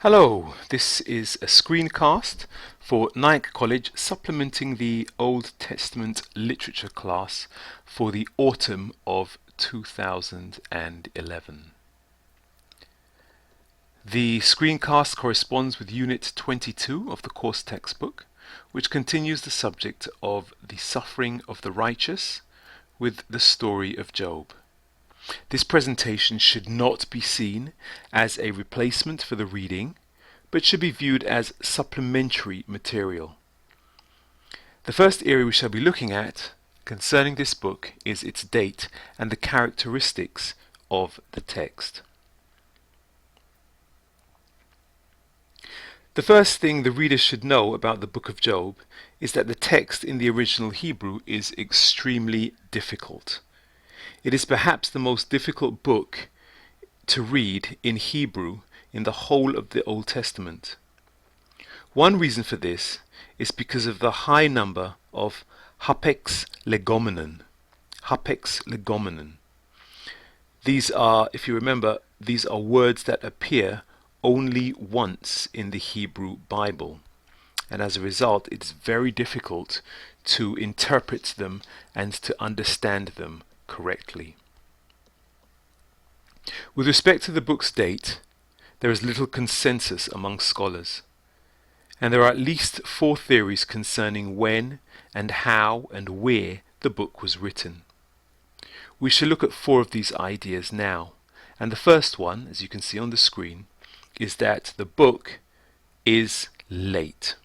Hello, this is a screencast for Nike College supplementing the Old Testament literature class for the autumn of 2011. The screencast corresponds with Unit 22 of the course textbook, which continues the subject of the suffering of the righteous with the story of Job. This presentation should not be seen as a replacement for the reading, but should be viewed as supplementary material. The first area we shall be looking at concerning this book is its date and the characteristics of the text. The first thing the reader should know about the book of Job is that the text in the original Hebrew is extremely difficult. It is perhaps the most difficult book to read in Hebrew in the whole of the Old Testament. One reason for this is because of the high number of hapex legomenon. Hapex legomenon. These are, if you remember, these are words that appear only once in the Hebrew Bible, and as a result it's very difficult to interpret them and to understand them correctly. With respect to the book's date, there is little consensus among scholars, and there are at least 4 theories concerning when and how and where the book was written. We shall look at 4 of these ideas now, and the first one, as you can see on the screen, is that the book is late.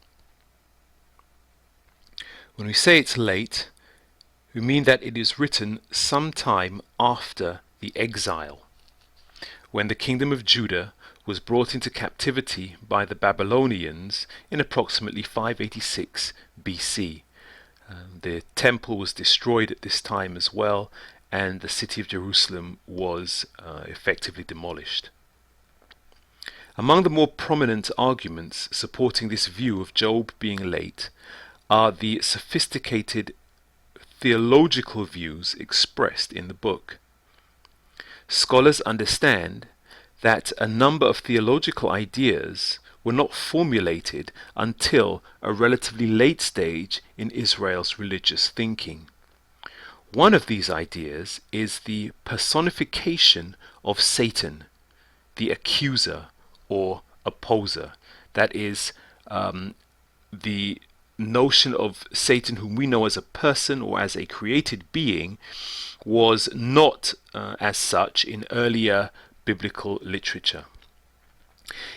When we say it's late, we mean that it is written sometime after the exile, when the kingdom of Judah was brought into captivity by the Babylonians in approximately 586 BC. The temple was destroyed at this time as well, and the city of Jerusalem was effectively demolished. Among the more prominent arguments supporting this view of Job being late are the sophisticated theological views expressed in the book. Scholars understand that a number of theological ideas were not formulated until a relatively late stage in Israel's religious thinking. One of these ideas is the personification of Satan, the accuser or opposer. That is, the notion of Satan, whom we know as a person or as a created being, was not as such in earlier biblical literature.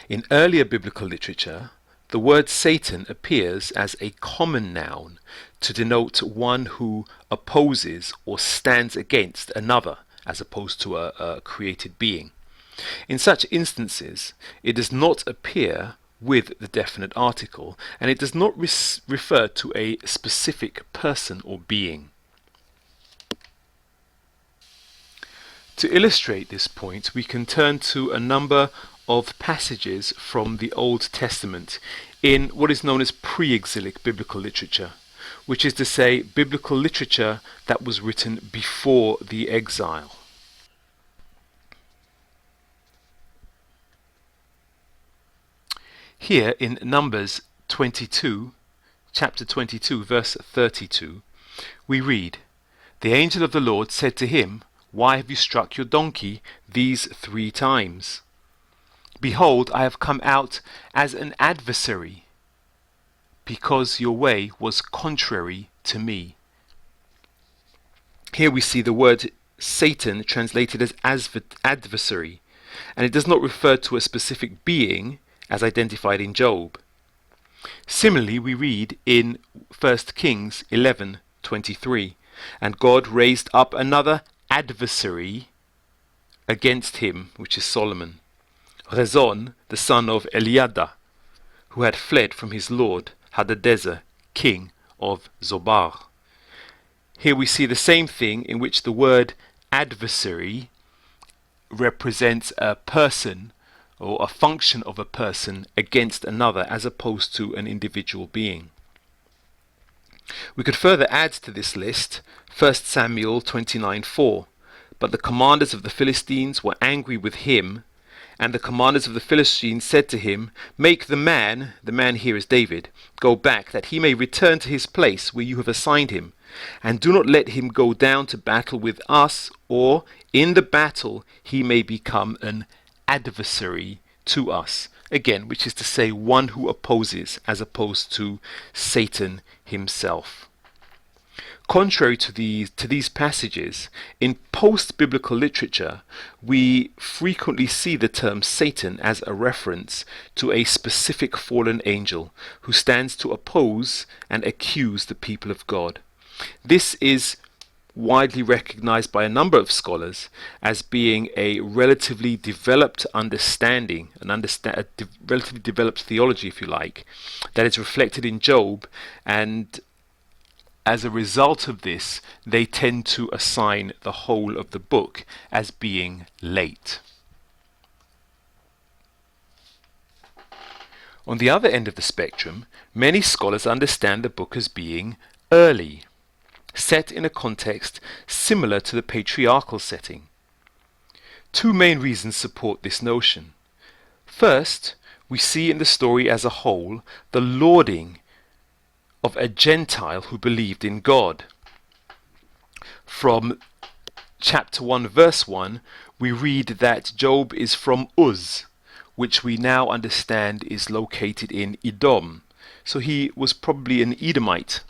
In earlier biblical literature, the word Satan appears as a common noun to denote one who opposes or stands against another, as opposed to a created being. In such instances, it does not appear with the definite article, and it does not refer to a specific person or being. To illustrate this point, we can turn to a number of passages from the Old Testament in what is known as pre-exilic biblical literature, which is to say biblical literature that was written before the exile. Here in Numbers 22, chapter 22, verse 32, we read, "The angel of the Lord said to him, Why have you struck your donkey these 3 times? Behold, I have come out as an adversary, because your way was contrary to me." Here we see the word Satan translated as adversary, and it does not refer to a specific being as identified in Job. Similarly, we read in 1 Kings 11:23, "And God raised up another adversary against him," which is Solomon, Rezon, the son of Eliada, who had fled from his lord Hadadezer, king of Zobar. Here we see the same thing, in which the word adversary represents a person or a function of a person against another, as opposed to an individual being. We could further add to this list 1 Samuel 29:4. "But the commanders of the Philistines were angry with him, And the commanders of the Philistines said to him, Make the man here is David, go back, that he may return to his place where you have assigned him. And do not let him go down to battle with us, or in the battle he may become an adversary to us. Again, which is to say, one who opposes, as opposed to Satan himself. Contrary to these passages, in post-biblical literature, we frequently see the term Satan as a reference to a specific fallen angel who stands to oppose and accuse the people of God. This is widely recognized by a number of scholars as being a relatively developed understanding, relatively developed theology, if you like, that is reflected in Job, and as a result of this, they tend to assign the whole of the book as being late. On the other end of the spectrum, many scholars understand the book as being early, set in a context similar to the patriarchal setting. Two main reasons support this notion. First, we see in the story as a whole the lauding of a Gentile who believed in God. From chapter 1 verse 1, we read that Job is from Uz, which we now understand is located in Edom. So he was probably an Edomite.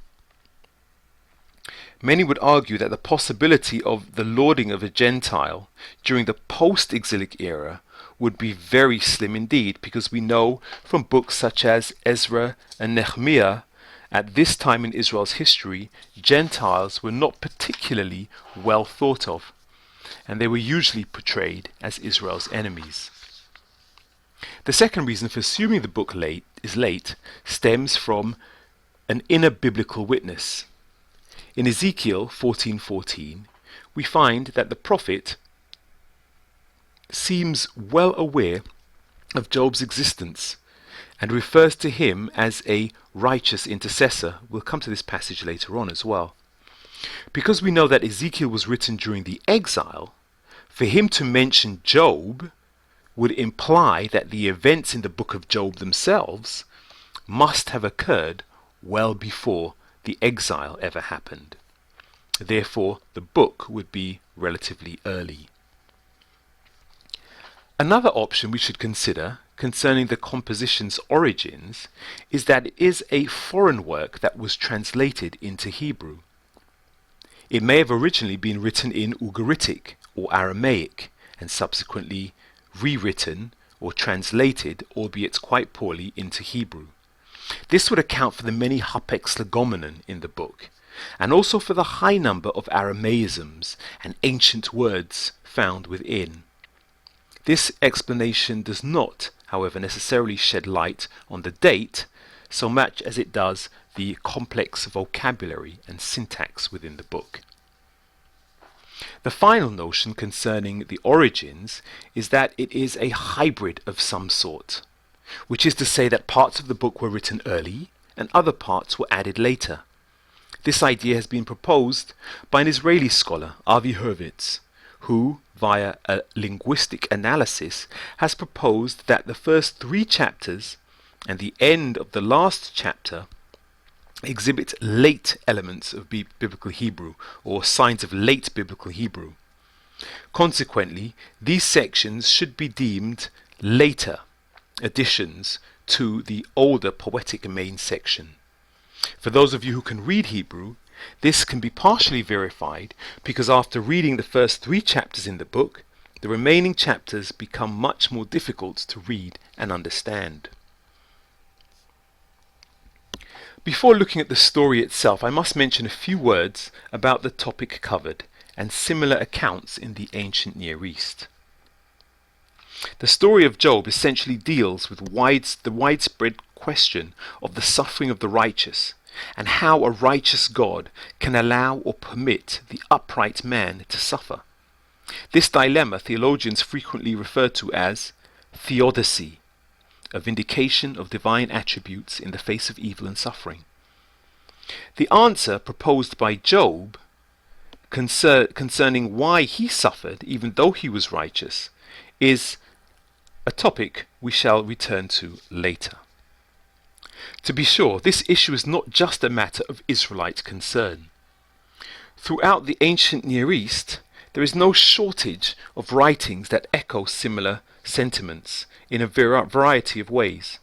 Many would argue that the possibility of the lauding of a Gentile during the post-exilic era would be very slim indeed, because we know from books such as Ezra and Nehemiah, at this time in Israel's history, Gentiles were not particularly well thought of, and they were usually portrayed as Israel's enemies. The second reason for assuming the book is late stems from an inner biblical witness. In Ezekiel 14:14, we find that the prophet seems well aware of Job's existence and refers to him as a righteous intercessor. We'll come to this passage later on as well. Because we know that Ezekiel was written during the exile, for him to mention Job would imply that the events in the book of Job themselves must have occurred well before the exile ever happened. Therefore, the book would be relatively early. Another option we should consider concerning the composition's origins is that it is a foreign work that was translated into Hebrew. It may have originally been written in Ugaritic or Aramaic and subsequently rewritten or translated, albeit quite poorly, into Hebrew. This would account for the many hapex legomenon in the book, and also for the high number of Aramaisms and ancient words found within. This explanation does not, however, necessarily shed light on the date so much as it does the complex vocabulary and syntax within the book. The final notion concerning the origins is that it is a hybrid of some sort, which is to say that parts of the book were written early and other parts were added later. This idea has been proposed by an Israeli scholar, Avi Hurwitz, who, via a linguistic analysis, has proposed that the first 3 chapters and the end of the last chapter exhibit late elements of biblical Hebrew, or signs of late biblical Hebrew. Consequently, these sections should be deemed later additions to the older poetic main section. For those of you who can read Hebrew, this can be partially verified because after reading the first 3 chapters in the book, the remaining chapters become much more difficult to read and understand. Before looking at the story itself, I must mention a few words about the topic covered and similar accounts in the ancient Near East. The story of Job essentially deals with the widespread question of the suffering of the righteous and how a righteous God can allow or permit the upright man to suffer. This dilemma theologians frequently refer to as theodicy, a vindication of divine attributes in the face of evil and suffering. The answer proposed by Job concerning why he suffered even though he was righteous is a topic we shall return to later. To be sure, this issue is not just a matter of Israelite concern. Throughout the ancient Near East, there is no shortage of writings that echo similar sentiments in a variety of ways.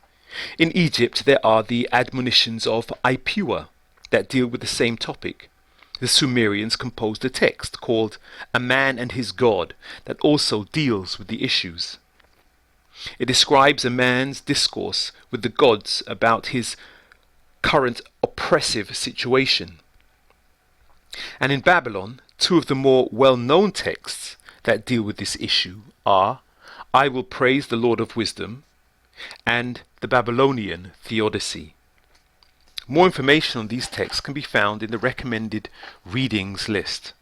In Egypt, there are the admonitions of Ipuwer that deal with the same topic. The Sumerians composed a text called A Man and His God that also deals with the issues. It describes a man's discourse with the gods about his current oppressive situation. And in Babylon, two of the more well-known texts that deal with this issue are I Will Praise the Lord of Wisdom and the Babylonian Theodicy. More information on these texts can be found in the recommended readings list.